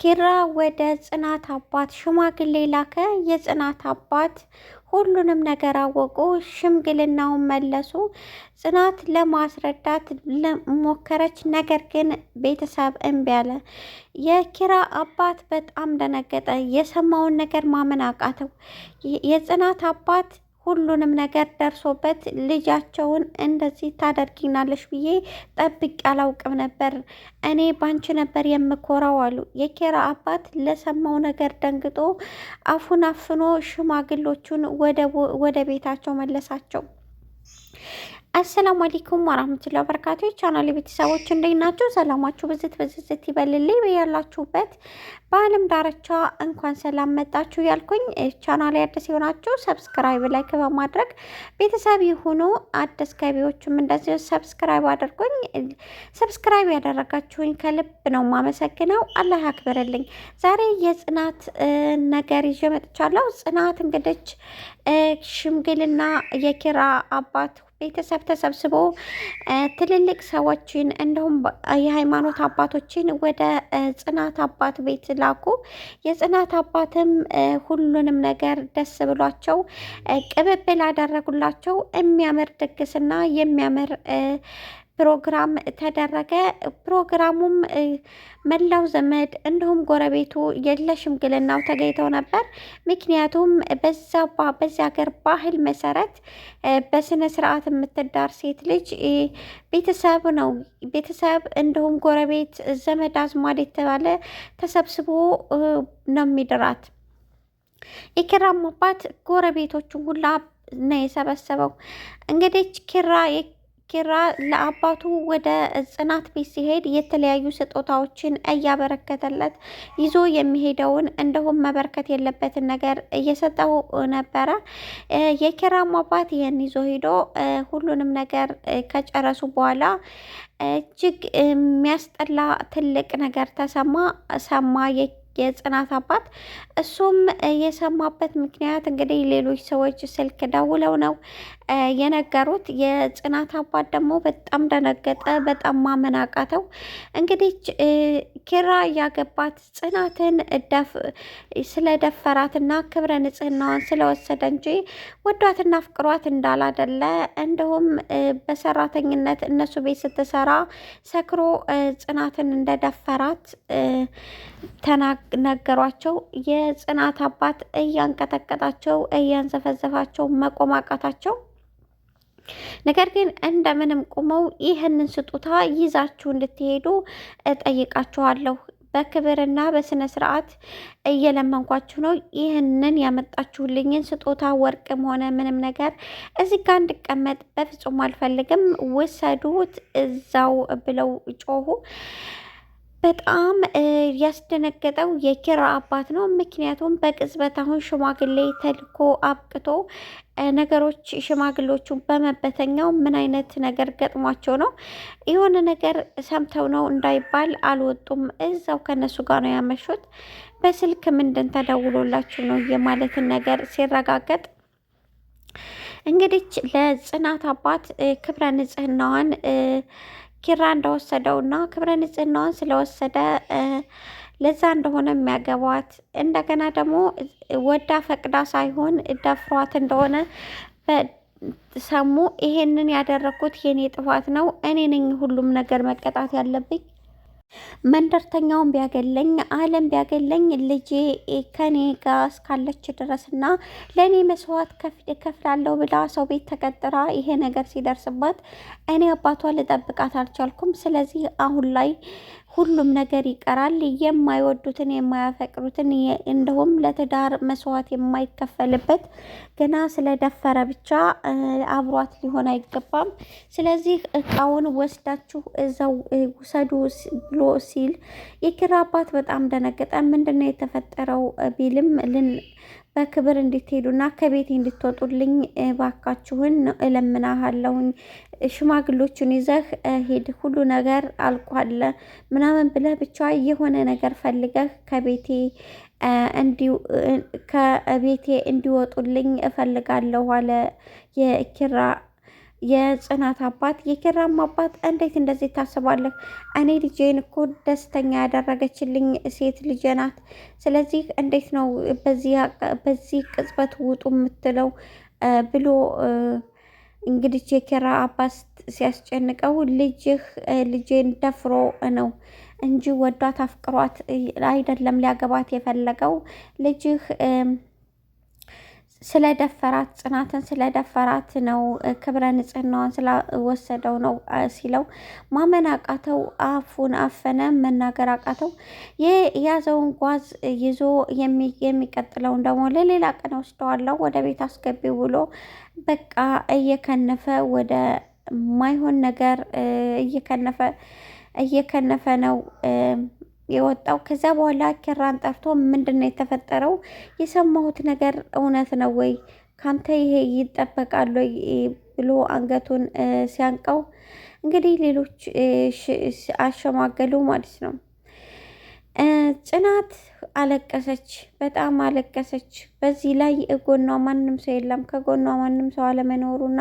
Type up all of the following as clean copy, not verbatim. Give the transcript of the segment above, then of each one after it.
ኪራ ወደ ጽናት አባት ሽማግሌ ላከ። የጽናት አባት ሁሉንም ነገር አወቁ። ሽምግልናውን መለሱ። ጽናት ለማስረዳት ሞከረች፣ ነገር ግን ቤተሰብ እምቢ አለ። የኪራ አባት በጣም ደነገጠ። የሰማውን ነገር ማመን አቃተው። የጽናት አባት ሁሉንም ነገር ደርሶበት ልጃቸውን እንደዚህ ታደርጊናለሽ ብዬ ጠብቄ አላውቅም ነበር፣ እኔ ባንቺ ነበር የምኮራው አሉ። የኪራ አባት ለሰማው ነገር ደንግጦ አፉን አፍኖ ሽማግሎቹን ወደ ቤታቸው መለሳቸው። አሰላሙ አለይኩም ወራህመቱላሂ ወበረካቱ። ቻናል ቤተሰቦች እንዴት ናችሁ? ሰላማችሁ ብዝት ብዝት ይበልልኝ በያላችሁበት በዓለም ዳርቻ። እንኳን ሰላም መጣችሁ ያልኩኝ ቻናል አዲስ የሆናችሁ ሰብስክራይብ፣ ላይክ በማድረግ ቤተሰብ ይሁኑ። አዲስ ገቢዎችም እንደዚህ ሰብስክራይብ አድርጉኝ። ሰብስክራይብ ያደረጋችሁኝ ከልብ ነው ማመሰግነው። አላህ ያክብርልኝ። ዛሬ የጽናት ነገር ይዤ መጥቻለሁ። ጽናት እንግዲህ ሽምግልና የኪራ አባት ቤተሰብ ተሰብስቦ ትልልቅ ሰዎችን እንዲሁም የሃይማኖት አባቶችን ወደ ጽናት አባት ቤት ላኩ። የጽናት አባትም ሁሉንም ነገር ደስ ብሏቸው ቅብብል አደረጉላቸው። የሚያምር ድግስና የሚያምር ፕሮግራም ተደረገ። ፕሮግራሙም መላው ዘመድ እንዲሁም ጎረቤቱ ለሽምግልናው ተገኝተው ነበር። ምክንያቱም በዚያ ሀገር ባህል መሰረት በስነ ስርዓት የምትዳር ሴት ልጅ ቤተሰብ ነው። ቤተሰብ እንዲሁም ጎረቤት፣ ዘመድ አዝማድ የተባለ ተሰብስቦ ነው የሚድራት። የኪራም አባት ጎረቤቶቹ ሁላ ነው የሰበሰበው። እንግዲህ ኪራ ለአባቱ ወደ ጽናት ቤት ሲሄድ የተለያዩ ስጦታዎችን እያበረከተለት ይዞ የሚሄደውን እንዲሁም መበርከት የለበትን ነገር እየሰጠው ነበረ። የኪራም አባት ይህን ይዞ ሄዶ ሁሉንም ነገር ከጨረሱ በኋላ እጅግ የሚያስጠላ ትልቅ ነገር ሰማ የጽናት አባት። እሱም የሰማበት ምክንያት እንግዲህ ሌሎች ሰዎች ስልክ ደውለው ነው የነገሩት። የጽናት አባት ደግሞ በጣም ደነገጠ። በጣም ማመን አቃተው። እንግዲህ ኪራ ያገባት ጽናትን ስለደፈራትና ክብረ ንጽህናዋን ስለወሰደ እንጂ ወዷትና ፍቅሯት እንዳላደለ፣ እንዲሁም በሰራተኝነት እነሱ ቤት ስትሰራ ሰክሮ ጽናትን እንደደፈራት ነገሯቸው። የጽናት አባት እያንቀጠቀጣቸው እያንዘፈዘፋቸው መቆም አቃታቸው። ነገር ግን እንደምንም ቁመው ይህንን ስጦታ ይዛችሁ እንድትሄዱ እጠይቃችኋለሁ፣ በክብርና በስነ ስርዓት እየለመንኳችሁ ነው። ይህንን ያመጣችሁልኝን ስጦታ ወርቅም ሆነ ምንም ነገር እዚህ ጋር እንድቀመጥ በፍጹም አልፈልግም፣ ውሰዱት እዛው ብለው ጮሁ። በጣም ያስደነገጠው የኪራ አባት ነው። ምክንያቱም በቅጽበት አሁን ሽማግሌ ተልኮ አብቅቶ ነገሮች ሽማግሌዎቹ በመበተኛው ምን አይነት ነገር ገጥሟቸው ነው የሆነ ነገር ሰምተው ነው እንዳይባል አልወጡም። እዛው ከነሱ ጋር ነው ያመሹት። በስልክ ምንድን ተደውሎላችሁ ነው የማለትን ነገር ሲረጋገጥ እንግዲህ ለጽናት አባት ክብረ ንጽህናዋን ኪራ እንደወሰደውና ክብረ ንጽህናዋን ስለወሰደ ለዛ እንደሆነ የሚያገባት፣ እንደገና ደግሞ ወዳ ፈቅዳ ሳይሆን ደፍሯት እንደሆነ ሰሙ። ይሄንን ያደረኩት የኔ ጥፋት ነው፣ እኔ ነኝ ሁሉም ነገር መቀጣት ያለብኝ። መንደርተኛውን ቢያገለኝ ዓለም ቢያገለኝ ልጄ ከኔ ጋር እስካለች ድረስና ለእኔ መስዋዕት ከፍላለሁ ብላ ሰው ቤት ተቀጥራ ይሄ ነገር ሲደርስባት እኔ አባቷ ልጠብቃት አልቻልኩም። ስለዚህ አሁን ላይ ሁሉም ነገር ይቀራል። የማይወዱትን የማያፈቅሩትን እንደውም ለትዳር መስዋዕት የማይከፈልበት ገና ስለደፈረ ብቻ አብሯት ሊሆን አይገባም። ስለዚህ እቃውን ወስዳችሁ እዛው ውሰዱ ብሎ ሲል የኪራ አባት በጣም ደነገጠ። ምንድነው የተፈጠረው ቢልም በክብር እንድትሄዱና ከቤቴ እንድትወጡልኝ ባካችሁን እለምናሃለሁኝ። ሽማግሎቹን ይዘህ ሄድ፣ ሁሉ ነገር አልቋል ምናምን ብለህ ብቻ የሆነ ነገር ፈልገህ ከቤቴ እንዲወጡልኝ እፈልጋለሁ አለ የጽናት አባት የኪራም አባት እንዴት እንደዚህ ታስባለህ? እኔ ልጄን እኮ ደስተኛ ያደረገችልኝ ሴት ልጄ ናት። ስለዚህ እንዴት ነው በዚህ ቅጽበት ውጡ የምትለው ብሎ እንግዲህ የኪራ አባት ሲያስጨንቀው ልጄን ደፍሮ ነው እንጂ ወዷት አፍቅሯት አይደለም ሊያገባት የፈለገው ልጅህ ስለደፈራት ጽናትን ስለደፈራት ነው ክብረ ንጽህናዋን ስለወሰደው ነው ሲለው ማመን አቃተው። አፉን አፈነ፣ መናገር አቃተው። የያዘውን ጓዝ ይዞ የሚቀጥለውን ደግሞ ለሌላ ቀን ወስደዋለሁ ወደ ቤት አስገቢው ብሎ በቃ እየከነፈ ወደ ማይሆን ነገር እየከነፈ ነው የወጣው። ከዚያ በኋላ ኪራን ጠርቶ ምንድን ነው የተፈጠረው? የሰማሁት ነገር እውነት ነው ወይ? ካንተ ይሄ ይጠበቃል ወይ ብሎ አንገቱን ሲያንቀው እንግዲህ ሌሎች አሸማገሉ ማለት ነው። ጽናት አለቀሰች፣ በጣም አለቀሰች። በዚህ ላይ ጎኗ ማንም ሰው የለም። ከጎኗ ማንም ሰው አለመኖሩና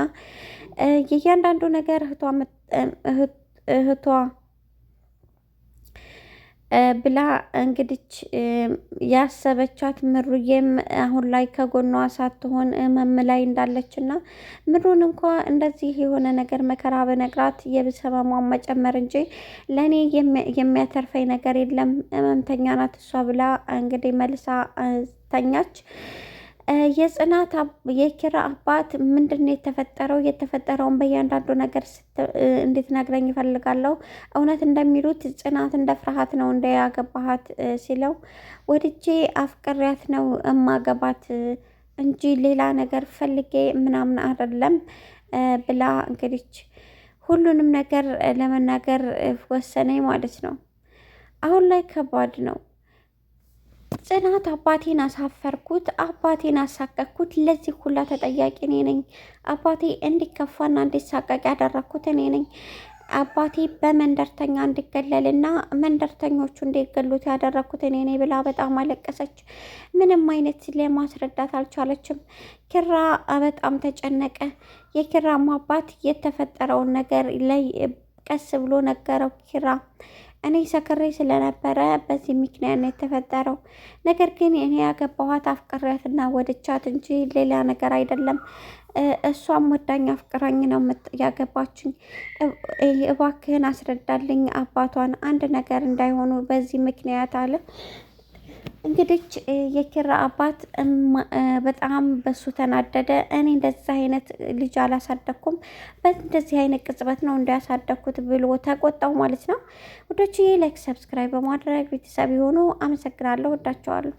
የእያንዳንዱ ነገር እህቷ ብላ እንግዲች ያሰበቻት ምሩዬም አሁን ላይ ከጎኗ ሳትሆን ህመም ላይ እንዳለች እና ምሩን እንኳ እንደዚህ የሆነ ነገር መከራ በነግራት የብሰማሟን መጨመር እንጂ ለእኔ የሚያተርፈኝ ነገር የለም፣ ህመምተኛ ናት እሷ ብላ እንግዲህ መልሳ ተኛች። የኪራ አባት ምንድን ነው የተፈጠረው? የተፈጠረውን በእያንዳንዱ ነገር እንድትነግረኝ ይፈልጋለሁ። እውነት እንደሚሉት ጽናት እንደ ፍርሃት ነው እንደ ያገባሃት ሲለው ወድጄ አፍቅሪያት ነው እማገባት እንጂ ሌላ ነገር ፈልጌ ምናምን አይደለም ብላ እንግዲህ ሁሉንም ነገር ለመናገር ወሰነኝ ማለት ነው። አሁን ላይ ከባድ ነው። ጽናት አባቴን አሳፈርኩት፣ አባቴን አሳቀቅኩት፣ ለዚህ ሁላ ተጠያቂ እኔ ነኝ። አባቴ እንዲከፋና እንዲሳቀቅ ያደረግኩት እኔ ነኝ። አባቴ በመንደርተኛ እንዲገለልና መንደርተኞቹ እንዲገሉት ያደረግኩት እኔ ነኝ ብላ በጣም አለቀሰች። ምንም አይነት ለማስረዳት አልቻለችም። ኪራ በጣም ተጨነቀ። የኪራም አባት የተፈጠረውን ነገር ላይ ቀስ ብሎ ነገረው። ኪራ እኔ ሰክሬ ስለነበረ በዚህ ምክንያት ነው የተፈጠረው። ነገር ግን እኔ ያገባኋት አፍቅሬያትና ወደቻት እንጂ ሌላ ነገር አይደለም። እሷም ወዳኝ አፍቅራኝ ነው ያገባችኝ። እባክህን አስረዳልኝ አባቷን አንድ ነገር እንዳይሆኑ በዚህ ምክንያት አለ። እንግዲህ የኪራ አባት በጣም በሱ ተናደደ። እኔ እንደዚህ አይነት ልጅ አላሳደኩም፣ በእንደዚህ አይነት ቅጽበት ነው እንዳያሳደኩት ብሎ ተቆጣው ማለት ነው። ውዶችዬ ላይክ፣ ሰብስክራይብ በማድረግ ቤተሰብ የሆኑ አመሰግናለሁ። ወዳቸዋለሁ።